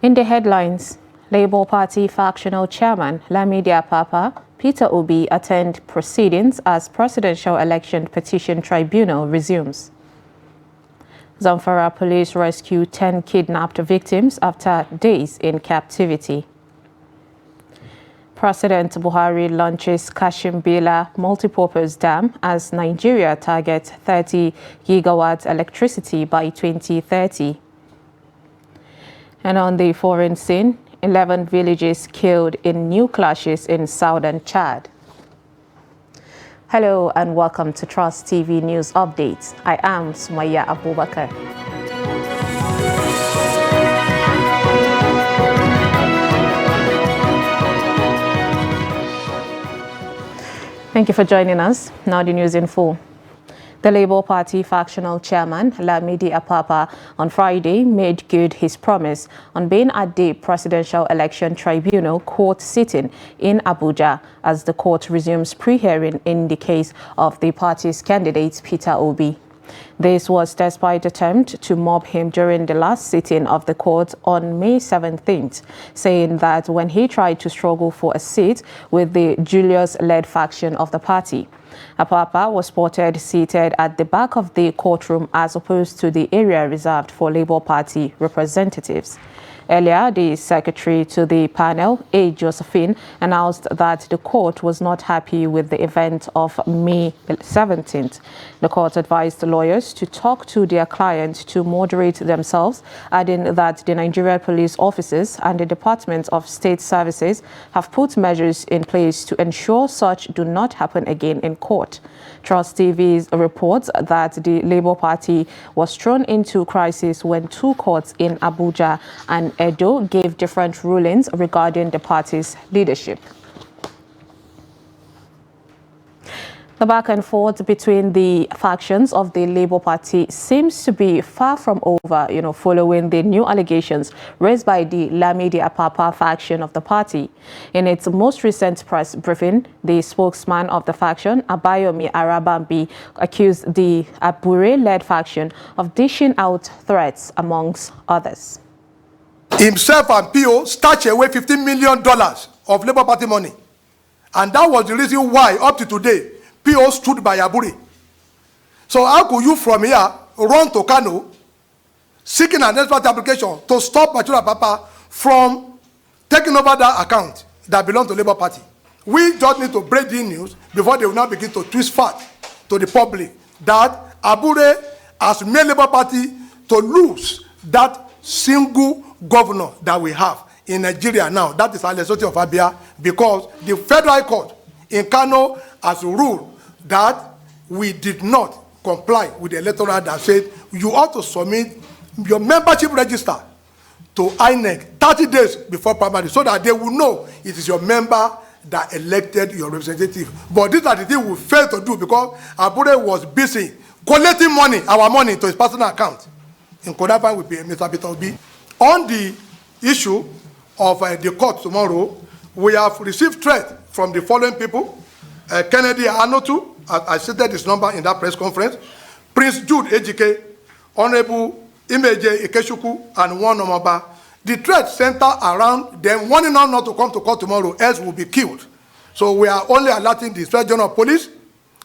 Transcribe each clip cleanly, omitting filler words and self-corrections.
In the headlines, Labour Party factional chairman Lamidi Apapa Peter Obi attend proceedings as Presidential Election Petition Tribunal resumes. Zamfara police rescue 10 kidnapped victims after days in captivity. President Buhari launches Kashim Bila multipurpose dam as Nigeria targets 30 gigawatts electricity by 2030. And on the foreign scene, 11 villages killed in new clashes in southern Chad. Hello and welcome to Trust TV News Updates. I am Sumaya Abubakar. Thank you for joining us. Now the news in full. The Labour Party factional chairman, Lamidi Apapa, on Friday made good his promise on being at the Presidential Election Tribunal court sitting in Abuja as the court resumes pre-hearing in the case of the party's candidate, Peter Obi. This was despite attempt to mob him during the last sitting of the court on May 17th, saying that when he tried to struggle for a seat with the Julius-led faction of the party. Apapa was spotted seated at the back of the courtroom as opposed to the area reserved for Labour Party representatives. Earlier, the secretary to the panel, A. Josephine, announced that the court was not happy with the event of May 17th. The court advised the lawyers to talk to their client to moderate themselves, adding that the Nigeria police officers and the Department of State Services have put measures in place to ensure such do not happen again in court. Trust TV's reports that the Labour Party was thrown into crisis when two courts in Abuja and Edo gave different rulings regarding the party's leadership. The back and forth between the factions of the Labour Party seems to be far from over, following the new allegations raised by the Lamidi Apapa faction of the party. In its most recent press briefing, the spokesman of the faction, Abayomi Arabambi, accused the Abure-led faction of dishing out threats, amongst others. Himself and PO snatched away $15 million of Labour Party money. And that was the reason why, up to today, PO stood by Abure. So how could you from here run to Kano, seeking an expert application to stop Bachura Papa from taking over that account that belongs to Labour Party? We just need to break the news before they will now begin to twist fact to the public that Abure has made Labour Party to lose that single governor that we have in Nigeria now. That is Alessoti of Abia, because the Federal Court in Kano has ruled that we did not comply with the electoral that said you ought to submit your membership register to INEC 30 days before primary so that they will know it is your member that elected your representative. But these are the things we failed to do because Abure was busy collecting money, our money, to his personal account in Kodafan with Mr. Peter Obi. On the issue of the court tomorrow, we have received threat from the following people. Kennedy Anotu, I stated his number in that press conference. Prince Jude Ejike, Honorable Imeje Ikeshuku, and one Omaba. The threat center around them wanting us not to come to court tomorrow, else will be killed. So we are only alerting the Inspector General of Police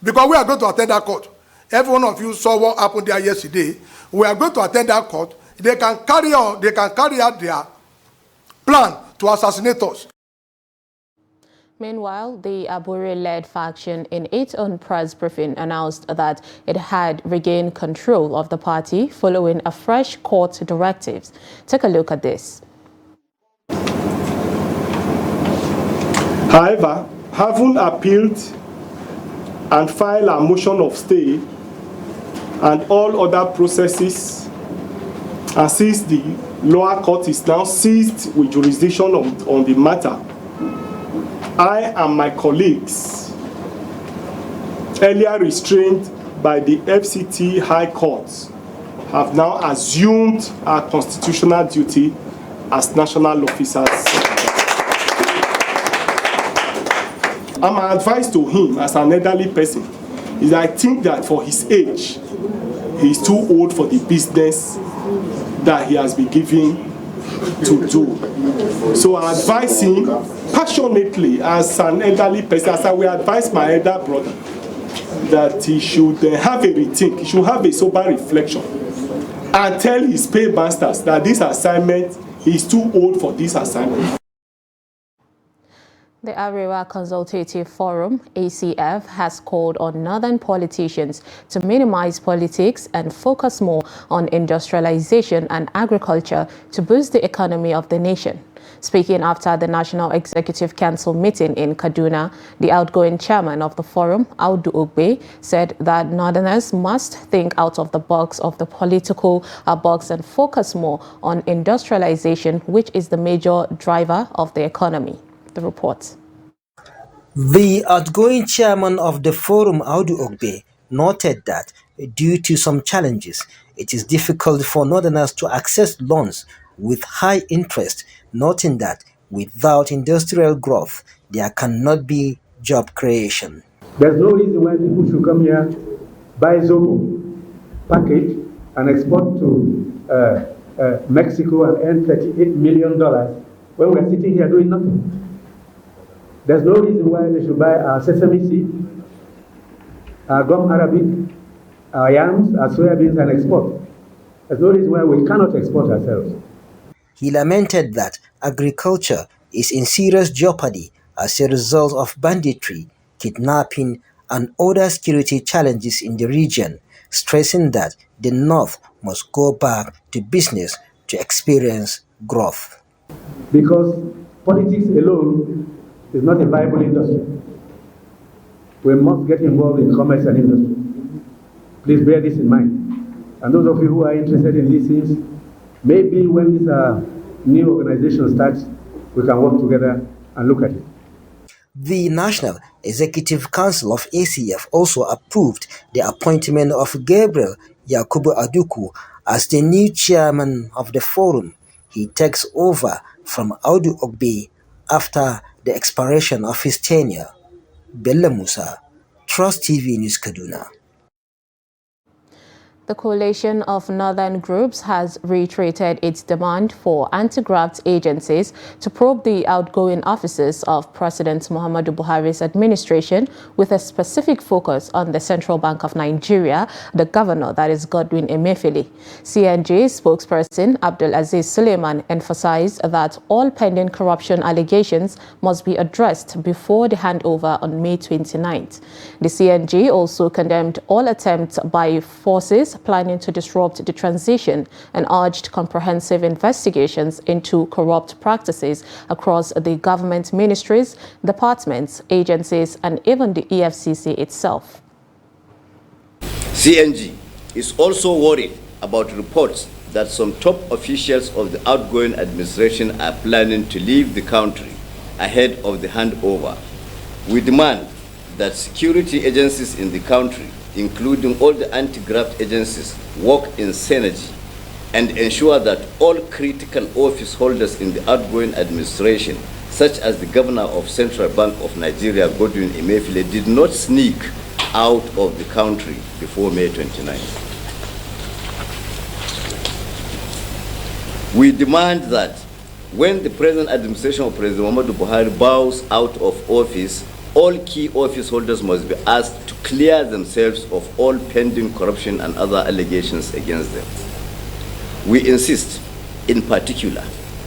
because we are going to attend that court. Every one of you saw what happened there yesterday. We are going to attend that court. They can carry out their plan to assassinate us. Meanwhile, the Abure-led faction in its own press briefing announced that it had regained control of the party following a fresh court directives. Take a look at this. However, having appealed and filed a motion of stay and all other processes, and since the lower court is now seized with jurisdiction on the matter, I and my colleagues, earlier restrained by the FCT High Court, have now assumed our constitutional duty as national officers. And my advice to him as an elderly person is I think that for his age, he is too old for the business that he has been given to do. So I advise him passionately as an elderly person, as I will advise my elder brother, that he should have a rethink, he should have a sober reflection and tell his paymasters that this assignment is too old for this assignment. The Arewa Consultative Forum, ACF, has called on northern politicians to minimize politics and focus more on industrialization and agriculture to boost the economy of the nation. Speaking after the National Executive Council meeting in Kaduna, the outgoing chairman of the forum, Audu Ogbe, said that northerners must think out of the box of the political box and focus more on industrialization, which is the major driver of the economy. The report. The outgoing chairman of the forum, Audu Ogbe, noted that due to some challenges, it is difficult for northerners to access loans with high interest, noting that without industrial growth, there cannot be job creation. There's no reason why people should come here, buy Zobo, package, and export to Mexico and earn $38 million when we're sitting here doing nothing. There's no reason why they should buy our sesame seed, our gum arabic, our yams, our soybeans, and export. There's no reason why we cannot export ourselves. He lamented that agriculture is in serious jeopardy as a result of banditry, kidnapping, and other security challenges in the region, stressing that the North must go back to business to experience growth. Because politics alone is not a viable industry. We must get involved in commerce and industry. Please bear this in mind. And those of you who are interested in these things, maybe when this new organization starts, we can work together and look at it. The National Executive Council of ACF also approved the appointment of Gabriel Yakubu Aduku as the new chairman of the forum. He takes over from Audu Ogbe after the expiration of his tenure. Bello Musa, Trust TV News, Kaduna. The coalition of northern groups has reiterated its demand for anti-graft agencies to probe the outgoing officers of President Muhammadu Buhari's administration with a specific focus on the Central Bank of Nigeria, the governor, that is Godwin Emefiele. CNG spokesperson Abdulaziz Suleiman emphasized that all pending corruption allegations must be addressed before the handover on May 29th. The CNG also condemned all attempts by forces planning to disrupt the transition and urged comprehensive investigations into corrupt practices across the government ministries, departments, agencies, and even the EFCC itself. CNG is also worried about reports that some top officials of the outgoing administration are planning to leave the country ahead of the handover. We demand that security agencies in the country, including all the anti-graft agencies, work in synergy and ensure that all critical office holders in the outgoing administration, such as the governor of Central Bank of Nigeria, Godwin Emefiele, did not sneak out of the country before May 29th. We demand that when the present administration of President Muhammadu Buhari bows out of office, all key office holders must be asked to clear themselves of all pending corruption and other allegations against them. We insist, in particular,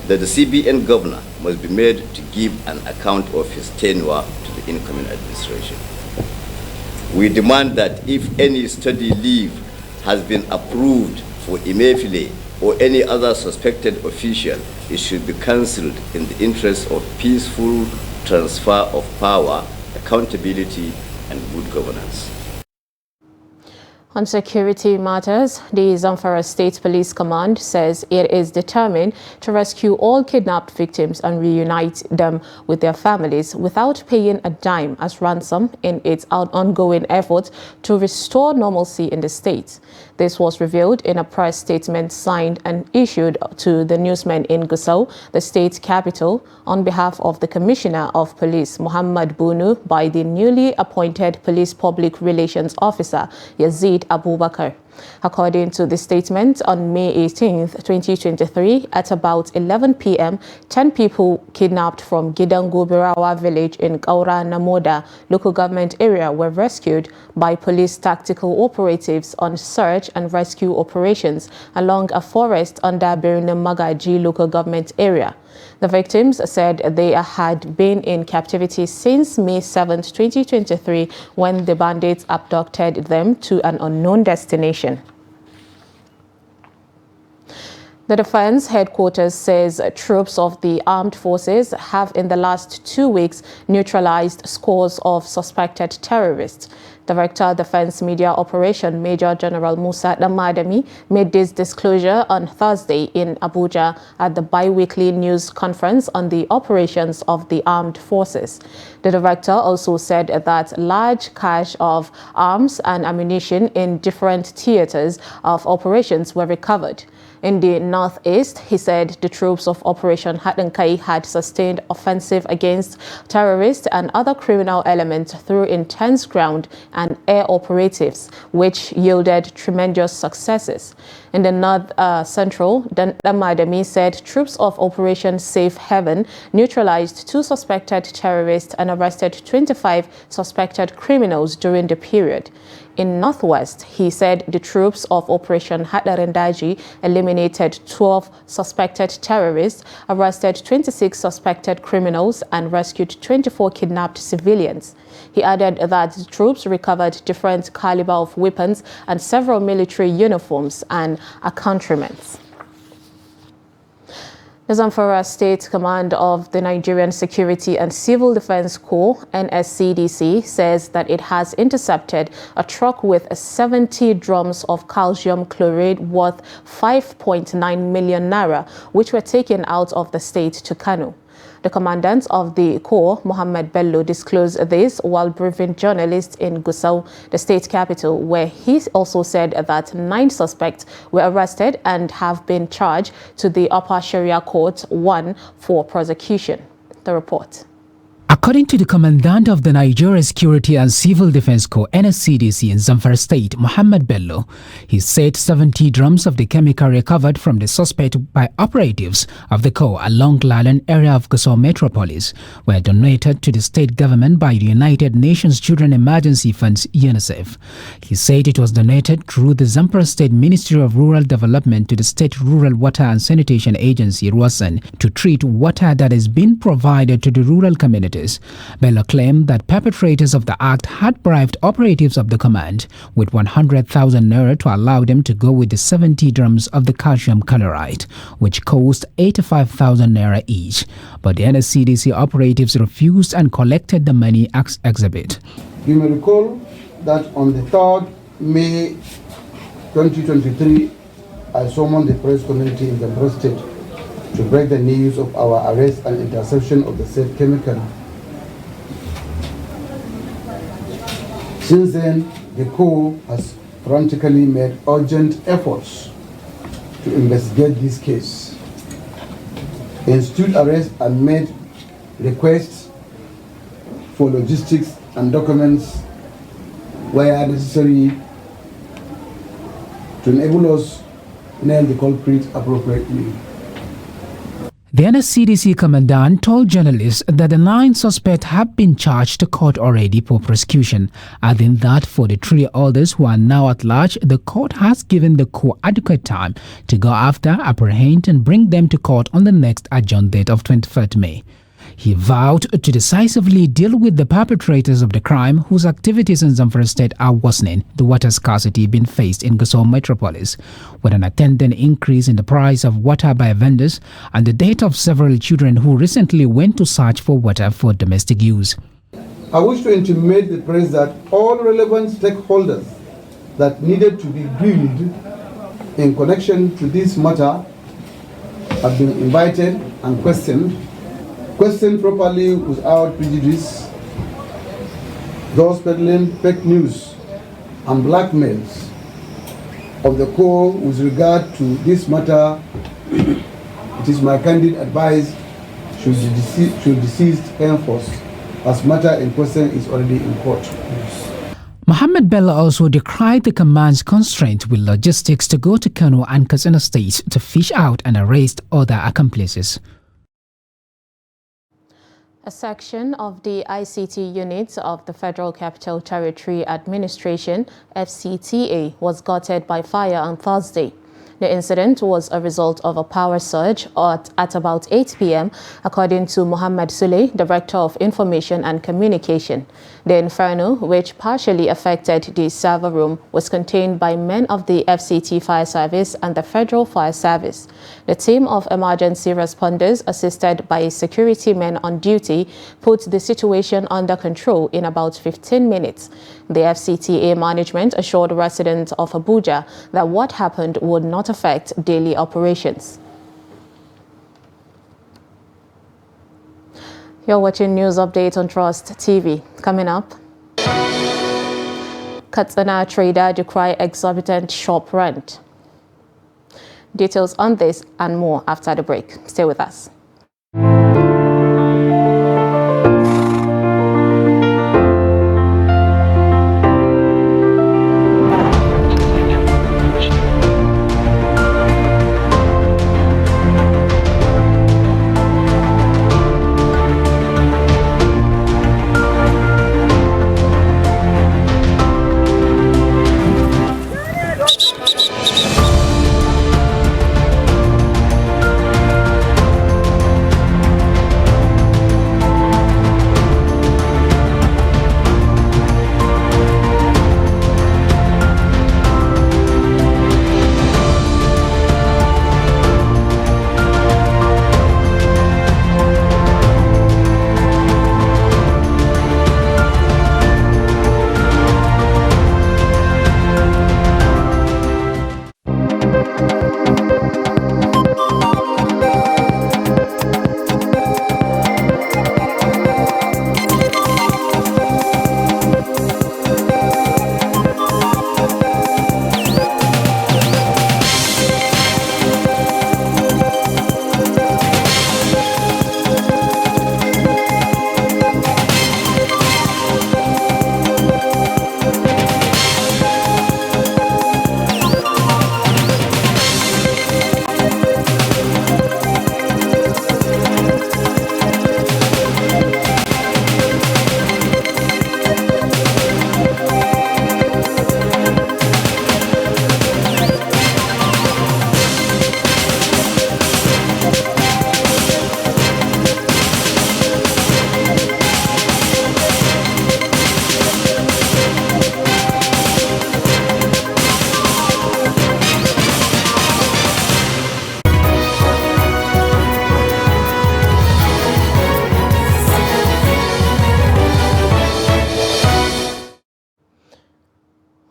that the CBN governor must be made to give an account of his tenure to the incoming administration. We demand that if any study leave has been approved for Emefiele or any other suspected official, it should be cancelled in the interest of peaceful transfer of power, accountability, and good governance. On security matters, the Zamfara State Police Command says it is determined to rescue all kidnapped victims and reunite them with their families without paying a dime as ransom in its ongoing effort to restore normalcy in the state. This was revealed in a press statement signed and issued to the newsmen in Gusau, the state capital, on behalf of the Commissioner of Police, Muhammad Bunu, by the newly appointed Police Public Relations Officer, Yazid Abubakar. According to the statement, on May 18, 2023, at about 11 p.m., 10 people kidnapped from Gidango Birawa village in Kaura Namoda local government area were rescued by police tactical operatives on search and rescue operations along a forest under Birinamagaji local government area. The victims said they had been in captivity since May 7, 2023, when the bandits abducted them to an unknown destination. The Defense Headquarters says troops of the armed forces have in the last 2 weeks neutralized scores of suspected terrorists. Director Defense Media Operation Major General Musa Damadami made this disclosure on Thursday in Abuja at the bi-weekly news conference on the operations of the armed forces. The director also said that large cache of arms and ammunition in different theaters of operations were recovered. In the northeast, he said the troops of Operation Hatankai had sustained offensive against terrorists and other criminal elements through intense ground and air operatives, which yielded tremendous successes. In the north central, Damadami said troops of Operation Safe Haven neutralized 2 suspected terrorists and arrested 25 suspected criminals during the period. In Northwest, he said the troops of Operation Hadarendaji eliminated 12 suspected terrorists, arrested 26 suspected criminals, and rescued 24 kidnapped civilians. He added that the troops recovered different caliber of weapons and several military uniforms and accoutrements. The Zamfara State Command of the Nigerian Security and Civil Defense Corps, NSCDC, says that it has intercepted a truck with 70 drums of calcium chloride worth 5.9 million naira, which were taken out of the state to Kano. The commandant of the Corps, Mohammed Bello, disclosed this while briefing journalists in Gusau, the state capital, where he also said that 9 suspects were arrested and have been charged to the Upper Sharia Court 1 for prosecution. The report. According to the Commandant of the Nigeria Security and Civil Defense Corps (NSCDC) in Zamfara State, Mohammed Bello, he said 70 drums of the chemical recovered from the suspect by operatives of the Corps along Lalan area of Gusau Metropolis were donated to the state government by the United Nations Children Emergency Funds (UNICEF). He said it was donated through the Zamfara State Ministry of Rural Development to the State Rural Water and Sanitation Agency (RWASAN) to treat water that has been provided to the rural communities. Bello claimed that perpetrators of the act had bribed operatives of the command with 100,000 naira to allow them to go with the 70 drums of the calcium chloride, which cost 85,000 naira each. But the NSCDC operatives refused and collected the money as exhibit. You may recall that on the 3rd May 2023, I summoned the press community in the Zamfara State to break the news of our arrest and interception of the said chemical. Since then, the Corps has frantically made urgent efforts to investigate this case, institute arrests and made requests for logistics and documents where necessary to enable us to nail the culprit appropriately. The NSCDC commandant told journalists that the 9 suspects have been charged to court already for prosecution, adding that for the 3 others who are now at large, the court has given the Corps adequate time to go after, apprehend and bring them to court on the next adjourned date of 23rd May. He vowed to decisively deal with the perpetrators of the crime whose activities in Zamfara State are worsening the water scarcity being faced in Gusau Metropolis, with an attendant increase in the price of water by vendors and the death of several children who recently went to search for water for domestic use. I wish to intimate the press that all relevant stakeholders that needed to be grilled in connection to this matter have been invited and questioned properly without prejudice. Those peddling fake news and blackmails of the Corps with regard to this matter, it is my candid advice should desist henceforth, as matter in question is already in court. Mohammed Bello also decried the command's constraint with logistics to go to Kano and Katsina states to fish out and arrest other accomplices. A section of the ICT unit of the Federal Capital Territory Administration, FCTA, was gutted by fire on Thursday. The incident was a result of a power surge at about 8 p.m., according to Mohammed Sule, Director of Information and Communication. The inferno, which partially affected the server room, was contained by men of the FCT Fire Service and the Federal Fire Service. The team of emergency responders, assisted by security men on duty, put the situation under control in about 15 minutes. The FCTA management assured residents of Abuja that what happened would not affect daily operations. You're watching News Update on Trust TV. Coming up, Katsina trader decry exorbitant shop rent. Details on this and more after the break. Stay with us.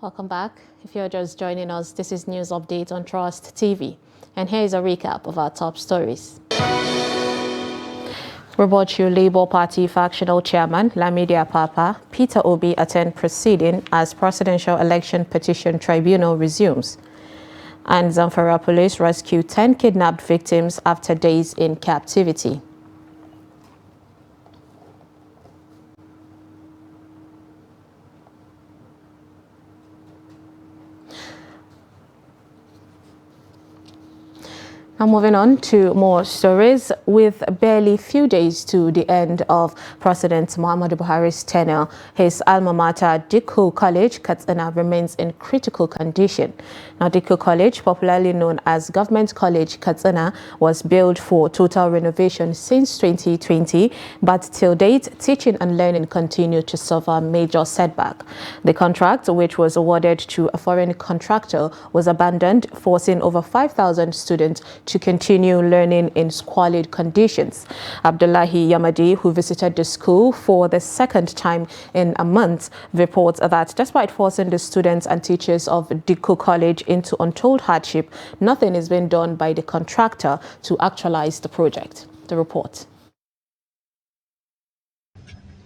Welcome back. If you're just joining us, this is News Update on Trust TV. And here is a recap of our top stories. Robochu Labour Party factional chairman Lamidi Apapa, Peter Obi attend proceeding as Presidential Election Petition Tribunal resumes. And Zamfara police rescue 10 kidnapped victims after days in captivity. Now moving on to more stories. With barely few days to the end of President Muhammadu Buhari's tenure, his alma mater, Dikko College, Katsina, remains in critical condition. Now, Dikko College, popularly known as Government College Katsina, was built for total renovation since 2020, but till date, teaching and learning continue to suffer major setback. The contract, which was awarded to a foreign contractor, was abandoned, forcing over 5,000 students to continue learning in squalid conditions. Abdullahi Yamadi, who visited the school for the second time in a month, reports that despite forcing the students and teachers of Dikko College into untold hardship, nothing is being done by the contractor to actualize the project. The report.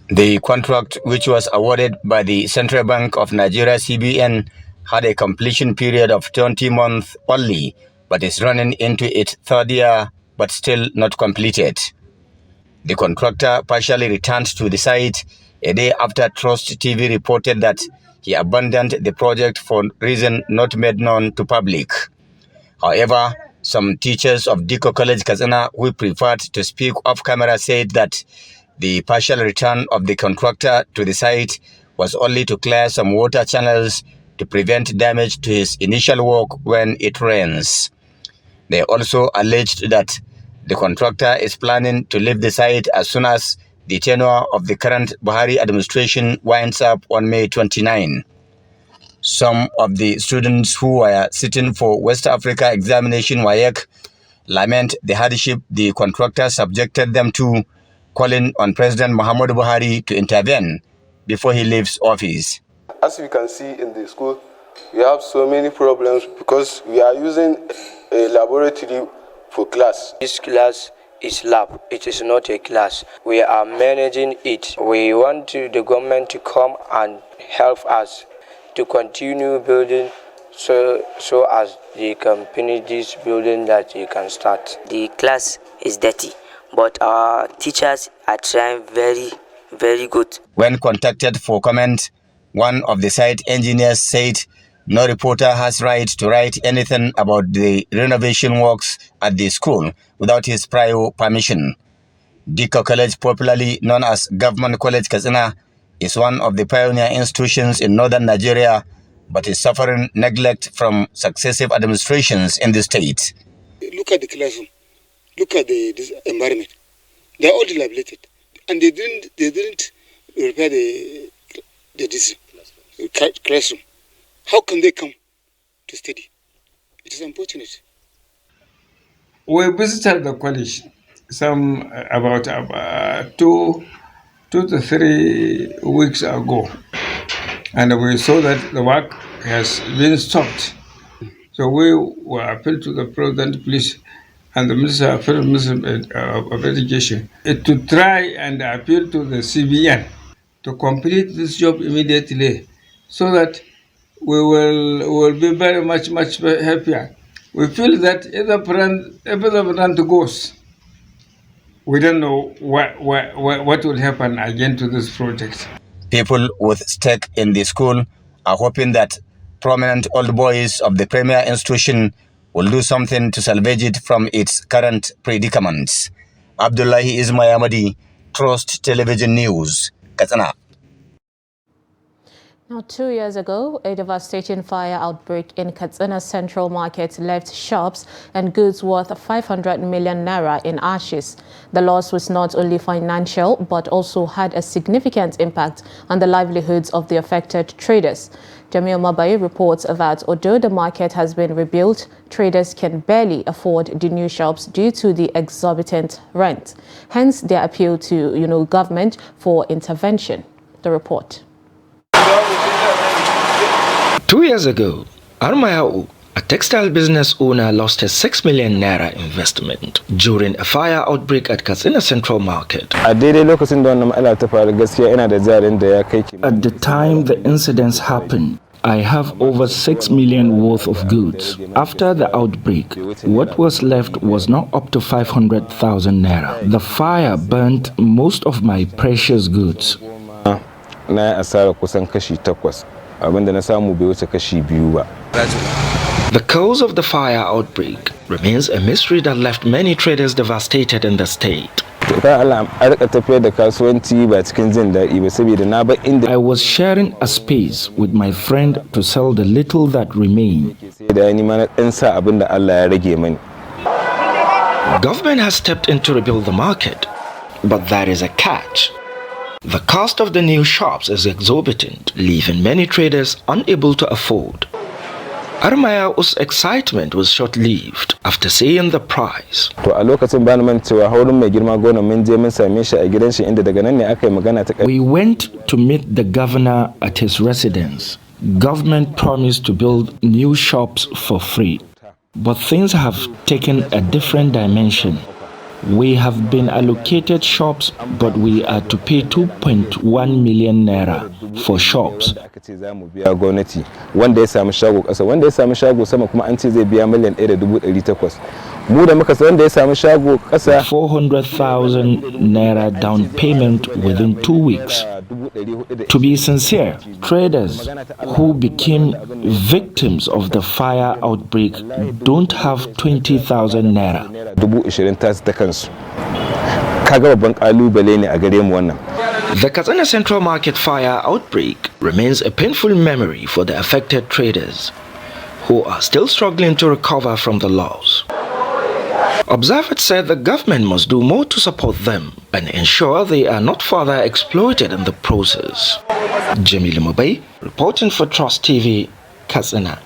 The contract, which was awarded by the Central Bank of Nigeria (CBN), had a completion period of 20 months only, but is running into its third year, but still not completed. The contractor partially returned to the site a day after Trust TV reported that he abandoned the project for reason not made known to public. However, some teachers of Diko College Katsina who preferred to speak off camera said that the partial return of the contractor to the site was only to clear some water channels to prevent damage to his initial work when it rains. They also alleged that the contractor is planning to leave the site as soon as the tenure of the current Buhari administration winds up on May 29. Some of the students who were sitting for West Africa examination WAEC lament the hardship the contractor subjected them to, calling on President Muhammadu Buhari to intervene before he leaves office. As you can see in the school, we have so many problems because we are using a laboratory for class. This class is lab, it is not a class. We are managing it. We want the government to come and help us to continue building so as they can finish this building that they can start. The class is dirty, but our teachers are trying very good. When contacted for comment, one of the site engineers said no reporter has right to write anything about the renovation works at the school without his prior permission. Diko College, popularly known as Government College Katsina, is one of the pioneer institutions in northern Nigeria, but is suffering neglect from successive administrations in the state. Look at the classroom. Look at this environment. They are all dilapidated, and they didn't repair the classroom. How can they come to study? It is unfortunate. We visited the college about 2 to 3 weeks ago, and we saw that the work has been stopped. So we were appealed to the President, please, and the Minister of Education to try and appeal to the CBN to complete this job immediately, so that we will be very much happier. We feel that if the president goes, we don't know what will happen again to this project. People with stake in the school are hoping that prominent old boys of the premier institution will do something to salvage it from its current predicaments. Abdullahi Ismayamadi, Trust Television News, Katsina. Now, 2 years ago, a devastating fire outbreak in Katsina Central Market left shops and goods worth 500 million naira in ashes. The loss was not only financial, but also had a significant impact on the livelihoods of the affected traders. Jamil Mabai reports that although the market has been rebuilt, traders can barely afford the new shops due to the exorbitant rent. Hence, their appeal to, government for intervention. The report. 2 years ago, Armayau, a textile business owner, lost his 6 million naira investment during a fire outbreak at Katsina Central Market. At the time the incidents happened, I have over 6 million worth of goods. After the outbreak, what was left was not up to 500,000 naira. The fire burnt most of my precious goods. The cause of the fire outbreak remains a mystery that left many traders devastated in the state. I was sharing a space with my friend to sell the little that remained. Government has stepped in to rebuild the market, but there is a catch. The cost of the new shops is exorbitant, leaving many traders unable to afford. Armayau's excitement was short-lived after seeing the price. We went to meet the governor at his residence. Government promised to build new shops for free, but things have taken a different dimension. We have been allocated shops, but we are to pay 2.1 million naira for shops. 400,000 naira down payment within 2 weeks. To be sincere, traders who became victims of the fire outbreak don't have 20,000 naira. The Katsina Central Market fire outbreak remains a painful memory for the affected traders, who are still struggling to recover from the loss. Observers said the government must do more to support them and ensure they are not further exploited in the process. Jamil Mobay, reporting for Trust TV, Katsina.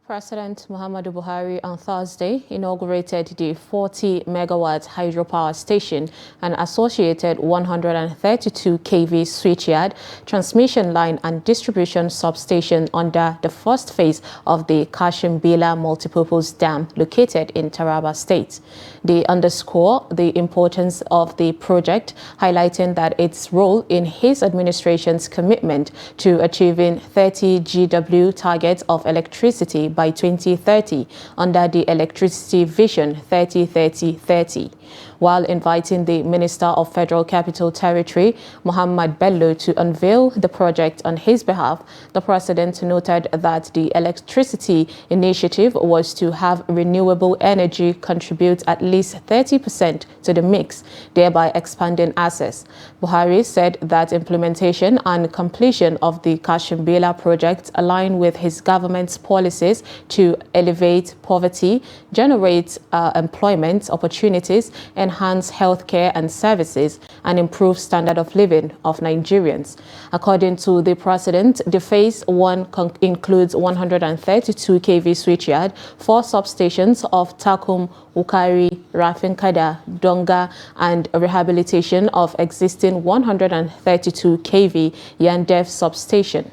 President Muhammadu Buhari on Thursday inaugurated the 40-megawatt hydropower station and associated 132 kV switchyard, transmission line and distribution substation under the first phase of the Kashim Bila multipurpose dam located in Taraba State. They underscore the importance of the project, highlighting that its role in his administration's commitment to achieving 30 GW targets of electricity by 2030 under the Electricity Vision 30-30-30. While inviting the Minister of Federal Capital Territory, Mohammed Bello, to unveil the project on his behalf, the President noted that the electricity initiative was to have renewable energy contribute at least 30% to the mix, thereby expanding access. Buhari said that implementation and completion of the Kashim Bila project align with his government's policies to elevate poverty, generate employment opportunities, enhance healthcare and services, and improve standard of living of Nigerians. According to the President, the Phase 1 includes 132 kV switchyard, 4 substations of Takum, Ukari, Rafinkada, Donga, and rehabilitation of existing 132 kV Yandef substation.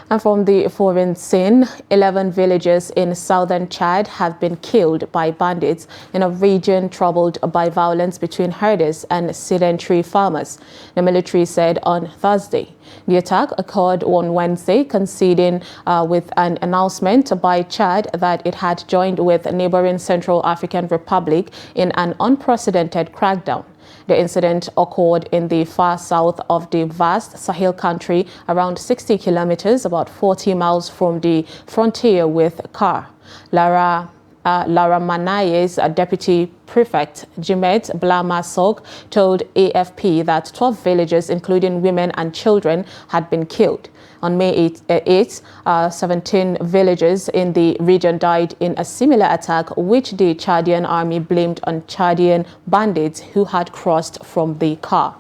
And from the foreign scene, 11 villagers in southern Chad have been killed by bandits in a region troubled by violence between herders and sedentary farmers, the military said on Thursday. The attack occurred on Wednesday, coinciding with an announcement by Chad that it had joined with neighboring Central African Republic in an unprecedented crackdown. The incident occurred in the far south of the vast Sahel country, around 60 kilometers, about 40 miles from the frontier with CAR. Lara Manaye's deputy prefect, Jimet Blama Sok, told AFP that 12 villagers, including women and children, had been killed. On May 8, 17 villagers in the region died in a similar attack, which the Chadian army blamed on Chadian bandits who had crossed from the CAR.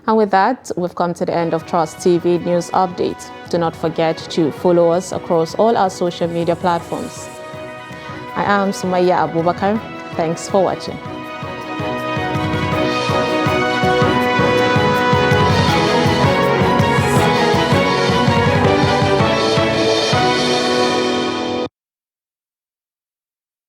And with that, we've come to the end of Trust TV News Update. Do not forget to follow us across all our social media platforms. I am Sumaya Abubakar. Thanks for watching.